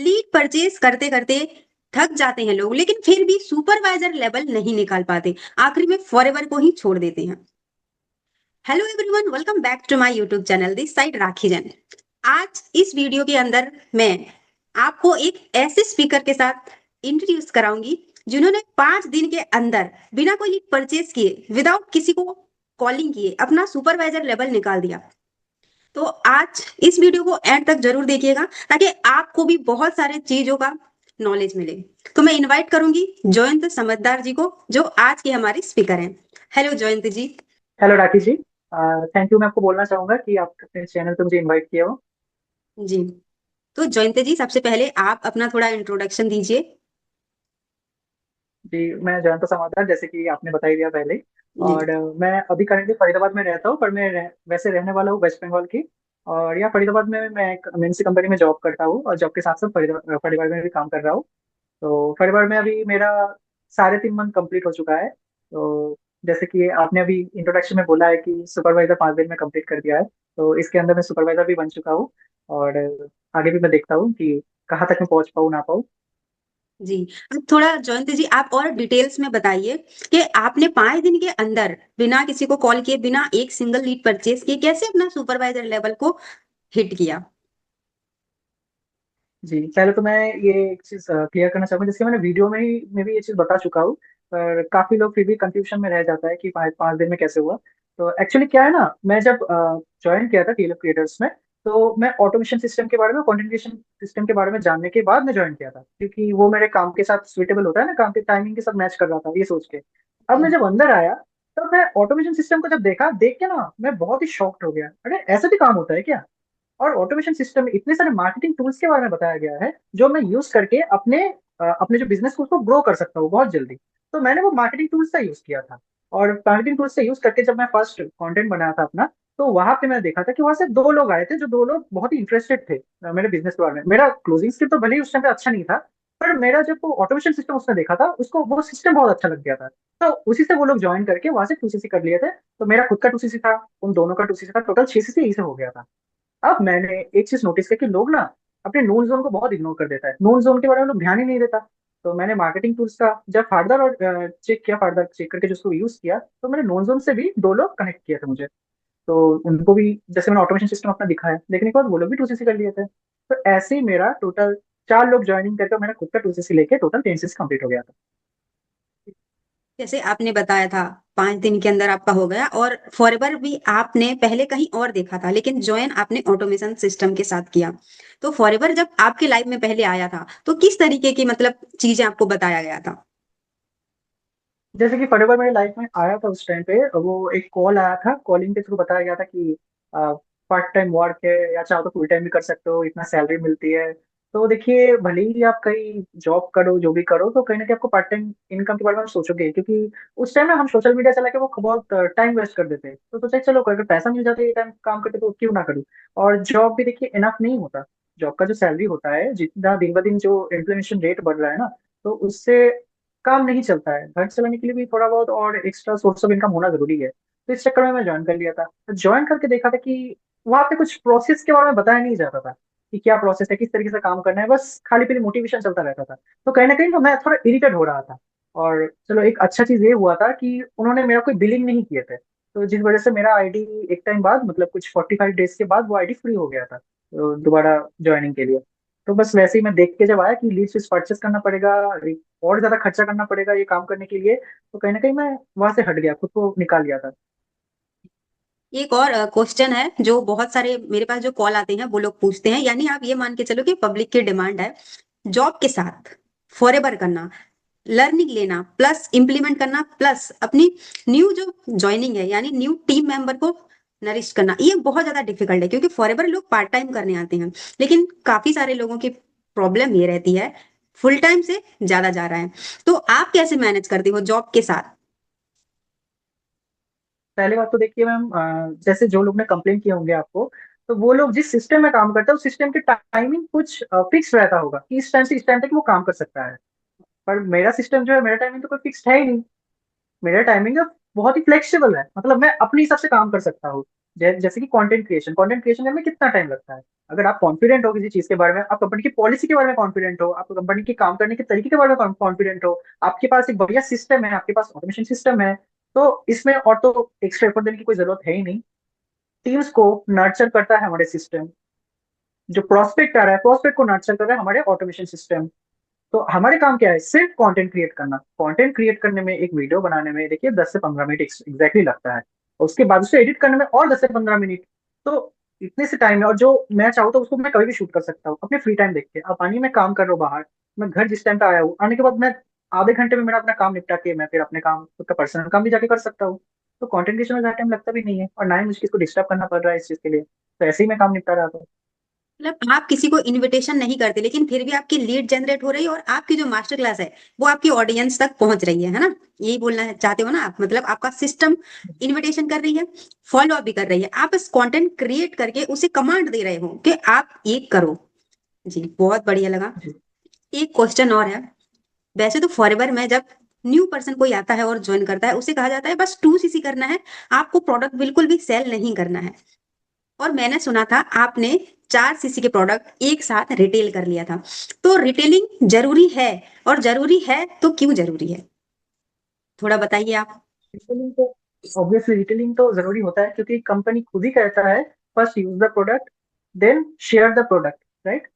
Lead purchase करते करते थक जाते हैं लोग, लेकिन फिर भी सुपरवाइजर लेवल नहीं निकाल पाते। आखिरी में फॉरएवर को ही छोड़ देते हैं। Hello everyone, welcome back to my YouTube channel, this side Rakhi Jain. आज इस वीडियो के अंदर मैं आपको एक ऐसे स्पीकर के साथ इंट्रोड्यूस कराऊंगी जिन्होंने 5 दिन के अंदर बिना कोई लीड परचेज किए, विदाउट किसी को कॉलिंग किए, अपना सुपरवाइजर लेवल निकाल दिया। तो आज इस वीडियो को एंड तक जरूर देखिएगा ताकि आपको भी बहुत सारे चीजों का नॉलेज मिले। तो मैं इनवाइट करूंगी जयंत समझदार जी को, जो आज के हमारे स्पीकर हैं। Hello Jayant ji. Hello Rakhi ji. Thank you. मैं आपको बोलना चाहूंगा कि आप अपने चैनल पे मुझे इनवाइट किया हो। जी, तो जयंत जी, सबसे पहले आप अपना थोड़ा इंट्रोडक्शन दीजिए। जी, मैं जयंत समादार, जैसे कि आपने बता ही दिया पहले। जी। और मैं अभी करंटली फरीदाबाद में रहता हूँ, पर मैं वैसे रहने वाला हूँ वेस्ट बंगाल की। और यहाँ फरीदाबाद में मैं एक एमएनसी कंपनी में जॉब करता हूँ, और जॉब के साथ साथ फरीदाबाद में भी काम कर रहा हूँ। तो फरीदाबाद में अभी मेरा 3.5 मंथ कंप्लीट हो चुका है। तो जैसे कि आपने अभी इंट्रोडक्शन में बोला है कि सुपरवाइजर 5 दिन में कंप्लीट कर दिया है, तो इसके अंदर मैं सुपरवाइजर भी बन चुका हूँ। और आगे भी मैं देखता हूँ कि कहाँ तक मैं पहुंच पाऊँ ना पाऊँ। जी, अब थोड़ा जयंत जी आप और डिटेल्स में बताइए कि आपने 5 दिन के अंदर बिना किसी को कॉल किए, बिना एक सिंगल लीड परचेज किए, कैसे अपना सुपरवाइजर लेवल को हिट किया। जी, पहले तो मैं ये एक चीज क्लियर करना चाहूंगा, जिसके मैंने वीडियो में ही मैं भी ये चीज बता चुका हूँ। पर काफी लोग फिर भी कंफ्यूजन में रह जाता है कि 5 दिन में कैसे हुआ। तो एक्चुअली क्या है ना, मैं जब ज्वाइन किया था टीएलएफ क्रिएटर्स में, तो मैं ऑटोमेशन सिस्टम के बारे में, कंटेंट क्रिएशन सिस्टम के बारे में जानने के बाद मैं ज्वाइन किया था, क्योंकि वो मेरे काम के साथ सुइटेबल होता है ना, काम के टाइमिंग के साथ मैच कर रहा था ये सोच के। अब मैं जब अंदर आया, तब मैं ऑटोमेशन सिस्टम को जब देखा, देख के ना मैं बहुत ही शॉक्ड हो गया। अरे ऐसा भी काम होता है क्या। और ऑटोमेशन सिस्टम में इतने सारे मार्केटिंग टूल्स के बारे में बताया गया है, जो मैं यूज करके अपने जो बिजनेस को उसको ग्रो कर सकता हूँ बहुत जल्दी। तो मैंने वो मार्केटिंग टूल्स का यूज किया था। और मार्केटिंग टूल्स से यूज करके जब मैं फर्स्ट कंटेंट बनाया था अपना, तो वहां पे मैंने देखा था कि वहां से 2 लोग आए थे, जो 2 लोग बहुत ही इंटरेस्टेड थे मेरे बिजनेस के बारे में। मेरा क्लोजिंग स्किल तो भले ही उस टाइम पे अच्छा नहीं था, पर मेरा जब वो ऑटोमेशन सिस्टम उसने देखा था, उसको वो सिस्टम बहुत अच्छा लग गया था। तो उसी से वो लोग ज्वाइन करके वहां से 2सीसी कर लिए थे। तो मेरा खुद का 2सीसी था, उन दोनों का 2सीसी था, टोटल 6सीसी यही से हो गया था। अब मैंने एक चीज नोटिस की कि लोग ना अपने नोन जोन को बहुत इग्नोर कर देता है, नोन जोन के बारे में लोग ध्यान ही नहीं देता। तो मैंने मार्केटिंग टूल्स का जब फर्दर और चेक किया, फर्दर चेक करके जो उसको यूज किया, तो मैंने नोन जोन से भी 2 लोग कनेक्ट किए थे मुझे। तो उनको भी जैसे मैंने ऑटोमेशन सिस्टम अपना दिखाया, देखने के बाद वो लोग भी 2सीसी कर लिए थे। तो ऐसे ही मेरा टोटल 4 लोग ज्वाइनिंग करके मैंने खुद का 2सीसी लेके टोटल 10सीसी कंप्लीट हो गया था। जैसे आपने बताया था 5 दिन के अंदर आपका हो गया, और फॉरएवर भी आपने पहले कहीं और देखा था, लेकिन ज्वाइन आपने ऑटोमेशन सिस्टम के साथ किया। तो फॉरएवर जब आपके लाइफ में पहले आया था तो किस तरीके की मतलब चीजें आपको बताया गया था। जैसे कि फटेवर मेरे लाइफ में आया था उस टाइम पे, वो एक कॉल आया था, कॉलिंग के थ्रू बताया गया था कि पार्ट टाइम वर्क है, या चाहो तो फुल टाइम भी कर सकते हो, इतना सैलरी मिलती है। तो देखिए, भले ही आप कहीं जॉब करो, जो भी करो, तो कहीं ना कहीं आपको पार्ट टाइम इनकम के बारे में आप सोचोगे, क्योंकि उस टाइम ना हम सोशल मीडिया चला के वो बहुत टाइम वेस्ट कर देते हैं। तो सोचा चलो, अगर पैसा मिल जाता है ये टाइम काम करके, तो क्यों ना करूँ। और जॉब भी देखिए इनफ नहीं होता। जॉब का जो सैलरी होता है, जितना दिन ब दिन जो इन्फ्लेशन रेट बढ़ रहा है ना, तो उससे काम नहीं चलता है। घर चलाने के लिए भी थोड़ा बहुत और एक्स्ट्रा सोर्स ऑफ इनकम होना जरूरी है। तो इस चक्कर में मैं ज्वाइन कर लिया था। तो ज्वाइन करके देखा था कि वहां पे कुछ प्रोसेस के बारे में बताया नहीं जाता था, कि क्या प्रोसेस है, किस तरीके से काम करना है, बस खाली पीली मोटिवेशन चलता रहता था। तो कहीं ना कहीं तो मैं थोड़ा इरिटेट हो रहा था। और चलो, एक अच्छा चीज ये हुआ था कि उन्होंने मेरा कोई बिलिंग नहीं किए थे, तो जिस वजह से मेरा आईडी एक टाइम बाद, मतलब कुछ 45 डेज के बाद, वो आईडी फ्री हो गया था, तो दोबारा ज्वाइनिंग के लिए। तो बस वैसे ही मैं देख के जब आया कि लीज परचेस करना पड़ेगा, और ज्यादा खर्चा करना पड़ेगा ये काम करने के लिए, तो कहीं ना कहीं मैं वहां से हट गया, खुद को निकाल लिया था। एक और क्वेश्चन है जो बहुत सारे मेरे पास जो कॉल आते हैं वो लोग पूछते हैं, यानी आप ये मान के चलो कि पब्लिक की डिमांड है जॉब के साथ फॉरएवर करना, लर्निंग लेना, प्लस इम्प्लीमेंट करना, प्लस अपनी न्यू जो ज्वाइनिंग है यानी न्यू टीम मेंबर को नरिश करना। ये बहुत ज्यादा डिफिकल्ट है क्योंकि फॉरएवर लोग पार्ट टाइम करने आते हैं, लेकिन काफी सारे लोगों की प्रॉब्लम ये रहती है फुल टाइम से ज्यादा जा रहा है। तो आप कैसे मैनेज करते हो जॉब के साथ। पहली बात तो देखिए मैम, जैसे जो लोग ने कंप्लेन किए होंगे आपको, तो वो लोग जिस सिस्टम में काम करते हैं, उस सिस्टम की टाइमिंग कुछ फिक्स रहता होगा कि इस टाइम से इस टाइम तक वो काम कर सकता है। पर मेरा सिस्टम जो है, मेरा टाइमिंग तो कोई फिक्स है ही नहीं। मेरा टाइमिंग बहुत ही फ्लेक्सिबल है, मतलब मैं अपने हिसाब से काम कर सकता हूँ। जैसे कि कंटेंट क्रिएशन में कितना टाइम लगता है। अगर आप कॉन्फिडेंट हो किसी चीज के बारे में, आप कंपनी की पॉलिसी के बारे में कॉन्फिडेंट हो, आप कंपनी के काम करने के तरीके के बारे में कॉन्फिडेंट हो, आपके पास एक बढ़िया सिस्टम है, आपके पास ऑटोमेशन सिस्टम है, तो इसमें और तो एक्स्ट्रा एफर्ट देने की कोई जरूरत है ही नहीं। टीम्स को नर्चर करता है हमारे सिस्टम, जो प्रोस्पेक्ट आ रहा है प्रोस्पेक्ट को नर्चर कर रहा है हमारे ऑटोमेशन सिस्टम। तो हमारे काम क्या है, सिर्फ कंटेंट क्रिएट करना। कंटेंट क्रिएट करने में, एक वीडियो बनाने में देखिए 10 से 15 मिनट एग्जैक्टली लगता है, और उसके बाद उसे एडिट करने में और 10 से 15 मिनट। तो इतने से टाइम है, और जो मैं चाहूँ तो उसको मैं कभी भी शूट कर सकता हूँ अपने फ्री टाइम देख के। अब पानी में काम कर रहा हूँ बाहर, मैं घर जिस टाइम पे आया हूँ, आने के बाद मैं आधे घंटे में मेरा अपना काम निपटा के मैं फिर अपने काम, खुद का पर्सनल काम भी जाके कर सकता हूँ। तो कंटेंट क्रिएशन में ज्यादा टाइम लगता भी नहीं है, और ना ही मुझे किसको डिस्टर्ब करना पड़ रहा है इस चीज के लिए। तो ऐसे ही मैं काम निपटा रहा था। मतलब आप किसी को इनविटेशन नहीं करते, लेकिन फिर भी आपकी लीड जनरेट हो रही है और आपकी जो मास्टर क्लास है वो आपकी ऑडियंस तक पहुंच रही है ना? यही बोलना चाहते हो ना आप? मतलब आपका सिस्टम इनविटेशन कर रही है, फॉलो अप भी कर रही है, आप इस कंटेंट क्रिएट करके उसे कमांड दे रहे हो कि आप ये करो। जी, बहुत बढ़िया लगा। जी। एक क्वेश्चन और है। वैसे तो फॉरएवर में जब न्यू पर्सन कोई आता है और ज्वाइन करता है, उसे कहा जाता है बस 2 सीसी करना है, आपको प्रोडक्ट बिल्कुल भी सेल नहीं करना है। और मैंने सुना था आपने 4 सीसी के प्रोडक्ट एक साथ रिटेल कर लिया था। तो रिटेलिंग जरूरी है? और जरूरी है तो क्यों जरूरी है, थोड़ा बताइए आप। रिटेलिंग तो ऑब्वियसली रिटेलिंग तो जरूरी होता है, क्योंकि कंपनी खुद ही कहता है first use the product then share the product, right.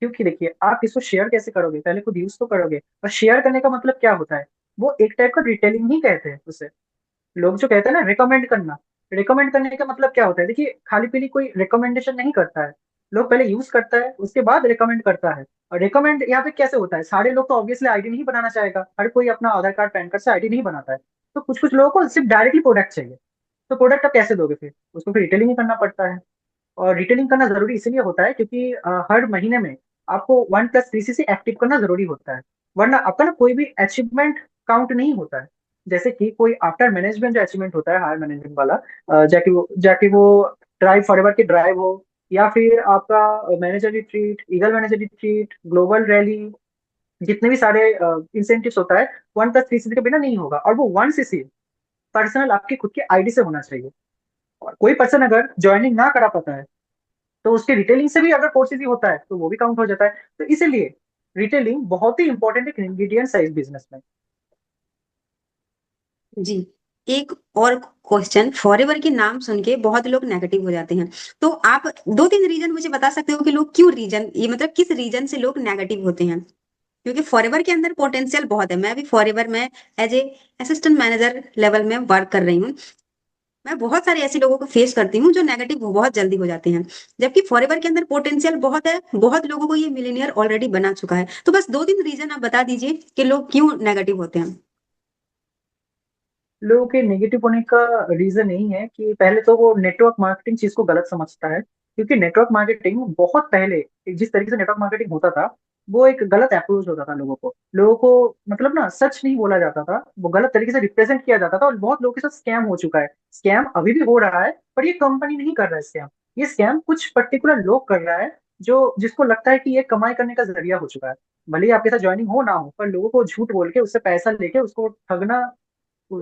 क्योंकि देखिए, आप इसको शेयर कैसे करोगे, पहले खुद यूज तो करोगे। और शेयर करने का मतलब क्या होता है, वो एक टाइप का रिटेलिंग ही कहते हैं उसे। लोग जो कहते हैं ना रिकमेंड करना, रिकमेंड करने का मतलब क्या होता है, देखिए खाली पीली कोई रिकमेंडेशन नहीं करता है। लोग पहले यूज करता है, उसके बाद रिकमेंड करता है। और रिकमेंड यहाँ पे कैसे होता है, सारे लोग तो ऑब्वियसली आईडी नहीं बनाना चाहेगा, हर कोई अपना आधार कार्ड पैन कार्ड से आईडी नहीं बनाता है। तो कुछ कुछ लोगों को सिर्फ डायरेक्टली प्रोडक्ट चाहिए। तो प्रोडक्ट आप कैसे दोगे, फिर उसको फिर रिटेलिंग ही करना पड़ता है। और रिटेलिंग करना जरूरी इसलिए होता है क्योंकि हर महीने में आपको 1+3CC एक्टिव करना जरूरी होता है। वरना आपका ना कोई भी अचीवमेंट काउंट नहीं होता है। जैसे कि कोई आफ्टर मैनेजमेंट जो अचीवमेंट होता है, हायर मैनेजमेंट वाला, जाके वो ड्राइव फॉरएवर की ड्राइव हो, या फिर आपका manager retreat, eagle manager retreat, global rally, जितने भी सारे इंसेंटिव्स होता है, 1+3CC के बिना नहीं होगा। और वो 1CC पर्सनल आपकी खुद की आईडी से होना चाहिए। और कोई पर्सन अगर ज्वाइनिंग ना करा पाता है, तो उसके रिटेलिंग से भी अगर 4CC होता है तो वो भी काउंट हो जाता है। तो इसीलिए रिटेलिंग बहुत ही इंपॉर्टेंट एक इंग्रेडिएंट है इस बिजनेस में। जी, एक और क्वेश्चन। फॉरएवर के नाम सुन के बहुत लोग नेगेटिव हो जाते हैं, तो आप 2-3 रीजन मुझे बता सकते हो कि लोग क्यों रीजन, ये मतलब किस रीजन से लोग नेगेटिव होते हैं? क्योंकि फॉरएवर के अंदर पोटेंशियल बहुत है। मैं भी फॉरएवर में as a assistant manager level में वर्क कर रही हूँ। मैं बहुत सारे ऐसे लोगों को फेस करती हूँ जो नेगेटिव बहुत जल्दी हो जाते हैं, जबकि फॉरएवर के अंदर पोटेंशियल बहुत है। बहुत लोगों को ये मिलीनियर ऑलरेडी बना चुका है। तो बस 2-3 रीजन आप बता दीजिए कि लोग क्यों नेगेटिव होते हैं। लोगों के नेगेटिव होने का रीजन यही है कि पहले तो वो नेटवर्क मार्केटिंग चीज को गलत समझता है। क्योंकि नेटवर्क मार्केटिंग बहुत पहले, जिस तरीके से नेटवर्क मार्केटिंग होता था, वो एक गलत अप्रोच होता था। लोगों को मतलब ना सच नहीं बोला जाता था, वो गलत तरीके से रिप्रेजेंट किया जाता था, और बहुत लोगों के साथ स्कैम हो चुका है। स्कैम अभी भी हो रहा है, पर ये कंपनी नहीं कर रहा है स्कैम। ये स्कैम कुछ पर्टिकुलर लोग कर रहा है, जो जिसको लगता है कि ये कमाई करने का जरिया हो चुका है। भले ही आपके साथ ज्वाइनिंग हो ना हो, पर लोगों को झूठ बोल के उससे पैसा लेके उसको ठगना,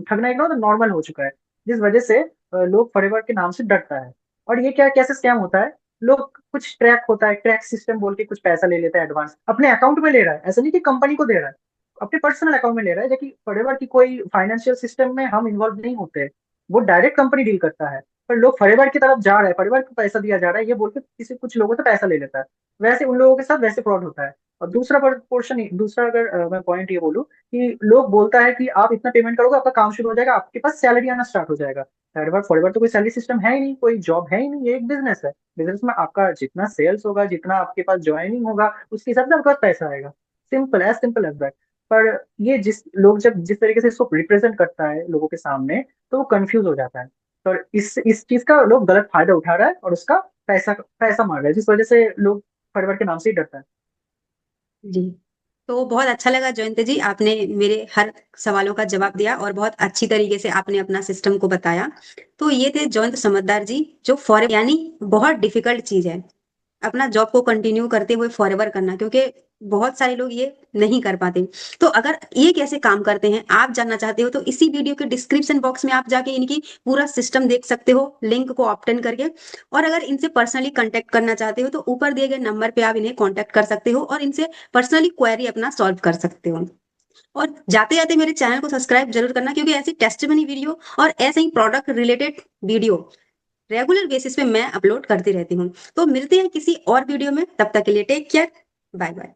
ठगना एक ना तो नॉर्मल हो चुका है। जिस वजह से लोग फॉरएवर के नाम से डरता है। और ये क्या कैसे स्कैम होता है, लोग कुछ ट्रैक होता है, ट्रैक सिस्टम बोल के कुछ पैसा ले लेता है एडवांस, अपने अकाउंट में ले रहा है, ऐसा नहीं कि कंपनी को दे रहा है, अपने पर्सनल अकाउंट में ले रहा है। जबकि फॉरएवर की कोई फाइनेंशियल सिस्टम में हम इन्वॉल्व नहीं होते, वो डायरेक्ट कंपनी डील करता है। पर लोग फॉरएवर की तरफ जा रहे हैं, फॉरएवर को पैसा दिया जा रहा है ये बोल के किसी कुछ लोगों से पैसा ले लेता है। वैसे उन लोगों के साथ वैसे फ्रॉड होता है। और दूसरा पोर्शन, दूसरा अगर मैं पॉइंट ये बोलूँ, कि लोग बोलता है कि आप इतना पेमेंट करोगे आपका काम शुरू हो जाएगा, आपके पास सैलरी आना स्टार्ट हो जाएगा। फॉरएवर फॉरएवर तो कोई सैलरी सिस्टम है ही नहीं, कोई जॉब है ही नहीं, ये एक बिजनेस है। बिजनेस में आपका जितना सेल्स होगा, जितना आपके पास ज्वाइनिंग होगा, उसके हिसाब से आपके पास पैसा आएगा। Simple as that. पर ये जिस तरीके से इसको रिप्रेजेंट करता है लोगों के सामने, तो वो कंफ्यूज हो जाता है। और इस चीज का लोग गलत फायदा उठा रहा है, और उसका पैसा पैसा मार रहा है, जिस वजह से लोग फॉरएवर के नाम से ही डरता है। जी, तो बहुत अच्छा लगा जयंत जी, आपने मेरे हर सवालों का जवाब दिया और बहुत अच्छी तरीके से आपने अपना सिस्टम को बताया। तो ये थे जयंत समझदार जी, जो फॉरेन यानी बहुत डिफिकल्ट चीज है। अपना जॉब को कंटिन्यू करते हुए फॉरएवर करना, क्योंकि बहुत सारे लोग ये नहीं कर पाते। तो अगर ये कैसे काम करते हैं आप जानना चाहते हो तो इसी वीडियो के डिस्क्रिप्शन बॉक्स में आप जाके इनकी पूरा सिस्टम देख सकते हो, लिंक को ऑप्टन करके। और अगर इनसे पर्सनली कांटेक्ट करना चाहते हो तो ऊपर दिए गए नंबर पे आप इन्हें कांटेक्ट कर सकते हो और इनसे पर्सनली क्वेरी अपना सॉल्व कर सकते हो। और जाते जाते मेरे चैनल को सब्सक्राइब जरूर करना, क्योंकि ऐसी टेस्टिमनी वीडियो और ऐसे ही product related video regular basis पे मैं अपलोड करती रहती हूँ। तो मिलते हैं किसी और वीडियो में, तब तक के लिए टेक केयर, बाय बाय।